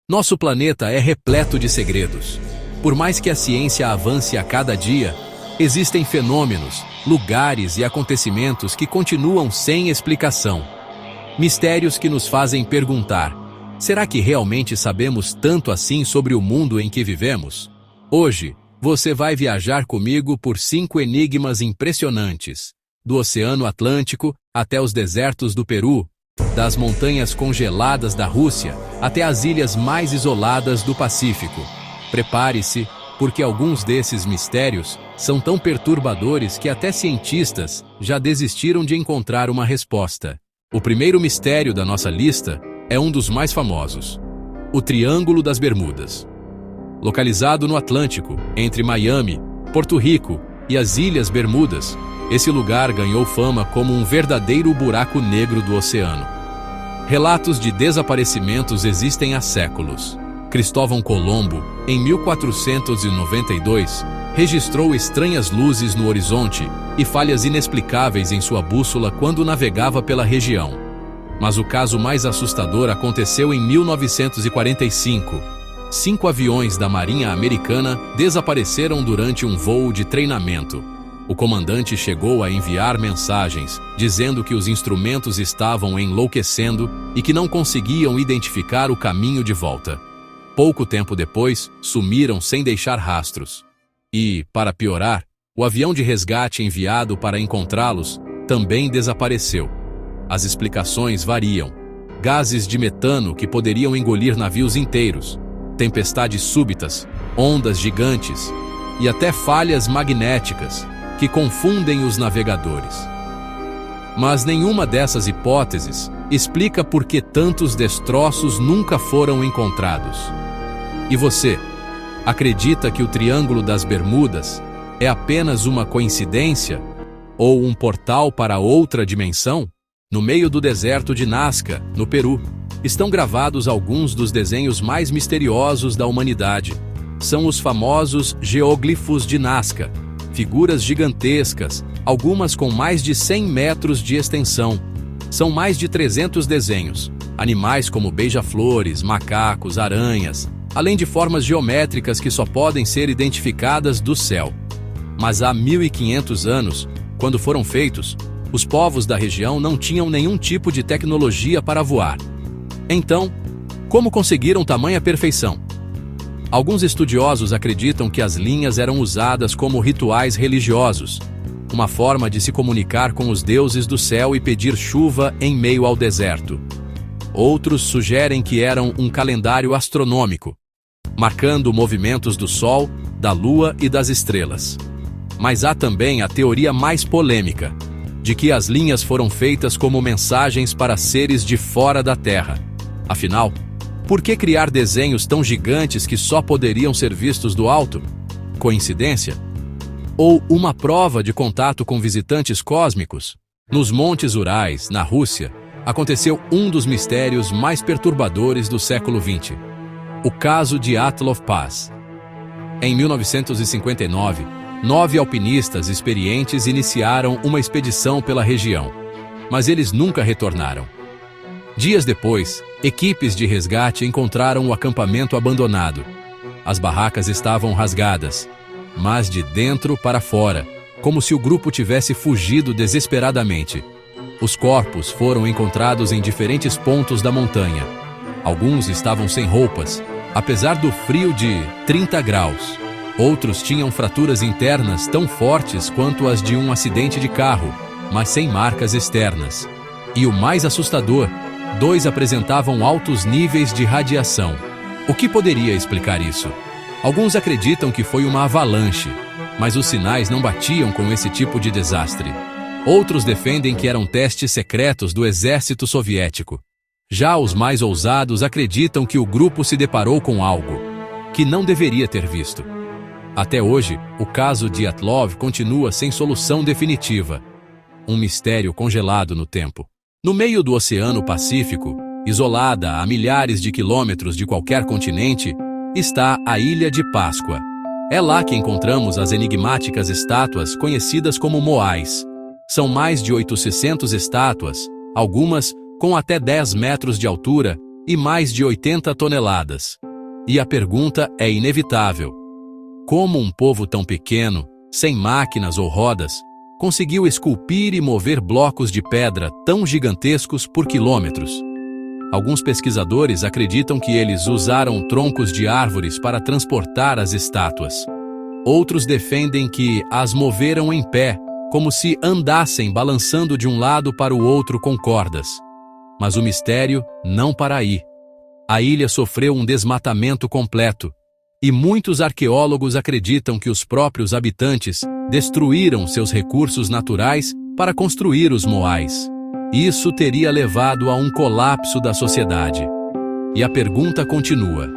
Nosso planeta é repleto de segredos. Por mais que a ciência avance a cada dia, existem fenômenos, lugares e acontecimentos que continuam sem explicação. Mistérios que nos fazem perguntar: será que realmente sabemos tanto assim sobre o mundo em que vivemos? Hoje, você vai viajar comigo por 5 enigmas impressionantes, do Oceano Atlântico até os desertos do Peru, das montanhas congeladas da Rússia até as ilhas mais isoladas do Pacífico. Prepare-se, porque alguns desses mistérios são tão perturbadores que até cientistas já desistiram de encontrar uma resposta. O primeiro mistério da nossa lista é um dos mais famosos: o Triângulo das Bermudas. Localizado no Atlântico, entre Miami, Porto Rico e as Ilhas Bermudas, esse lugar ganhou fama como um verdadeiro buraco negro do oceano. Relatos de desaparecimentos existem há séculos. Cristóvão Colombo, em 1492, registrou estranhas luzes no horizonte e falhas inexplicáveis em sua bússola quando navegava pela região. Mas o caso mais assustador aconteceu em 1945. 5 aviões da Marinha Americana desapareceram durante um voo de treinamento. O comandante chegou a enviar mensagens, dizendo que os instrumentos estavam enlouquecendo e que não conseguiam identificar o caminho de volta. Pouco tempo depois, sumiram sem deixar rastros. E, para piorar, o avião de resgate enviado para encontrá-los também desapareceu. As explicações variam: gases de metano que poderiam engolir navios inteiros, tempestades súbitas, ondas gigantes e até falhas magnéticas que confundem os navegadores. Mas nenhuma dessas hipóteses explica por que tantos destroços nunca foram encontrados. E você, acredita que o Triângulo das Bermudas é apenas uma coincidência ou um portal para outra dimensão? No meio do deserto de Nazca, no Peru, estão gravados alguns dos desenhos mais misteriosos da humanidade. São os famosos geóglifos de Nazca, figuras gigantescas, algumas com mais de 100 metros de extensão. São mais de 300 desenhos, animais como beija-flores, macacos, aranhas, além de formas geométricas que só podem ser identificadas do céu. Mas há 1500 anos, quando foram feitos, os povos da região não tinham nenhum tipo de tecnologia para voar. Então, como conseguiram tamanha perfeição? Alguns estudiosos acreditam que as linhas eram usadas como rituais religiosos, uma forma de se comunicar com os deuses do céu e pedir chuva em meio ao deserto. Outros sugerem que eram um calendário astronômico, marcando movimentos do Sol, da Lua e das estrelas. Mas há também a teoria mais polêmica, de que as linhas foram feitas como mensagens para seres de fora da Terra. Afinal, por que criar desenhos tão gigantes que só poderiam ser vistos do alto? Coincidência? Ou uma prova de contato com visitantes cósmicos? Nos Montes Urais, na Rússia, aconteceu um dos mistérios mais perturbadores do século XX. O caso de Dyatlov Pass. Em 1959, 9 alpinistas experientes iniciaram uma expedição pela região, mas eles nunca retornaram. Dias depois, equipes de resgate encontraram o acampamento abandonado. As barracas estavam rasgadas, mas de dentro para fora, como se o grupo tivesse fugido desesperadamente. Os corpos foram encontrados em diferentes pontos da montanha. Alguns estavam sem roupas, apesar do frio de 30 graus. Outros tinham fraturas internas tão fortes quanto as de um acidente de carro, mas sem marcas externas. E o mais assustador, 2 apresentavam altos níveis de radiação. O que poderia explicar isso? Alguns acreditam que foi uma avalanche, mas os sinais não batiam com esse tipo de desastre. Outros defendem que eram testes secretos do exército soviético. Já os mais ousados acreditam que o grupo se deparou com algo que não deveria ter visto. Até hoje, o caso de Dyatlov continua sem solução definitiva. Um mistério congelado no tempo. No meio do Oceano Pacífico, isolada a milhares de quilômetros de qualquer continente, está a Ilha de Páscoa. É lá que encontramos as enigmáticas estátuas conhecidas como moais. São mais de 800 estátuas, algumas com até 10 metros de altura, e mais de 80 toneladas. E a pergunta é inevitável: como um povo tão pequeno, sem máquinas ou rodas, conseguiu esculpir e mover blocos de pedra tão gigantescos por quilômetros? Alguns pesquisadores acreditam que eles usaram troncos de árvores para transportar as estátuas. Outros defendem que as moveram em pé, como se andassem balançando de um lado para o outro com cordas. Mas o mistério não para aí. A ilha sofreu um desmatamento completo, e muitos arqueólogos acreditam que os próprios habitantes destruíram seus recursos naturais para construir os moais. Isso teria levado a um colapso da sociedade. E a pergunta continua: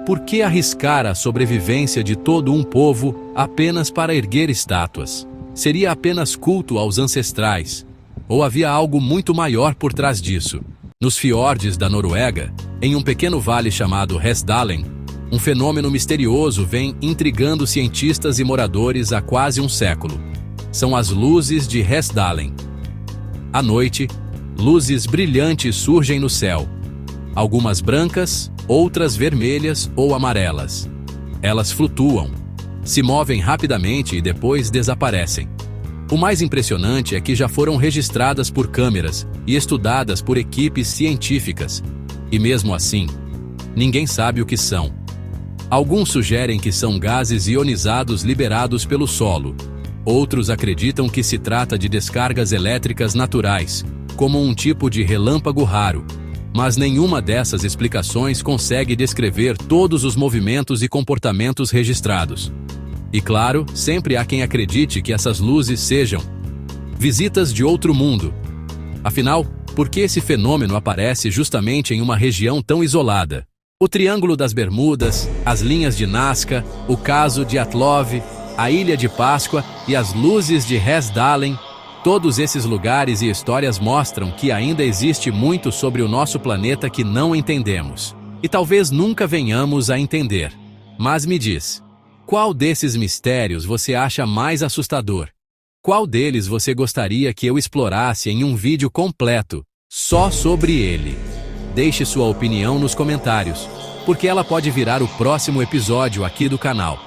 por que arriscar a sobrevivência de todo um povo apenas para erguer estátuas? Seria apenas culto aos ancestrais? Ou havia algo muito maior por trás disso? Nos fiordes da Noruega, em um pequeno vale chamado Hesdalen, um fenômeno misterioso vem intrigando cientistas e moradores há quase um século. São as luzes de Hesdalen. À noite, luzes brilhantes surgem no céu. Algumas brancas, outras vermelhas ou amarelas. Elas flutuam, se movem rapidamente e depois desaparecem. O mais impressionante é que já foram registradas por câmeras e estudadas por equipes científicas. E mesmo assim, ninguém sabe o que são. Alguns sugerem que são gases ionizados liberados pelo solo. Outros acreditam que se trata de descargas elétricas naturais, como um tipo de relâmpago raro. Mas nenhuma dessas explicações consegue descrever todos os movimentos e comportamentos registrados. E claro, sempre há quem acredite que essas luzes sejam visitas de outro mundo. Afinal, por que esse fenômeno aparece justamente em uma região tão isolada? O Triângulo das Bermudas, as linhas de Nazca, o caso de Atlov, a Ilha de Páscoa e as luzes de Hesdalen, todos esses lugares e histórias mostram que ainda existe muito sobre o nosso planeta que não entendemos. E talvez nunca venhamos a entender. Mas me diz, qual desses mistérios você acha mais assustador? Qual deles você gostaria que eu explorasse em um vídeo completo, só sobre ele? Deixe sua opinião nos comentários, porque ela pode virar o próximo episódio aqui do canal.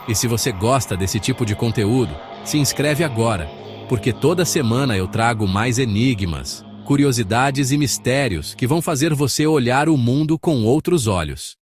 E se você gosta desse tipo de conteúdo, se inscreve agora, porque toda semana eu trago mais enigmas, curiosidades e mistérios que vão fazer você olhar o mundo com outros olhos.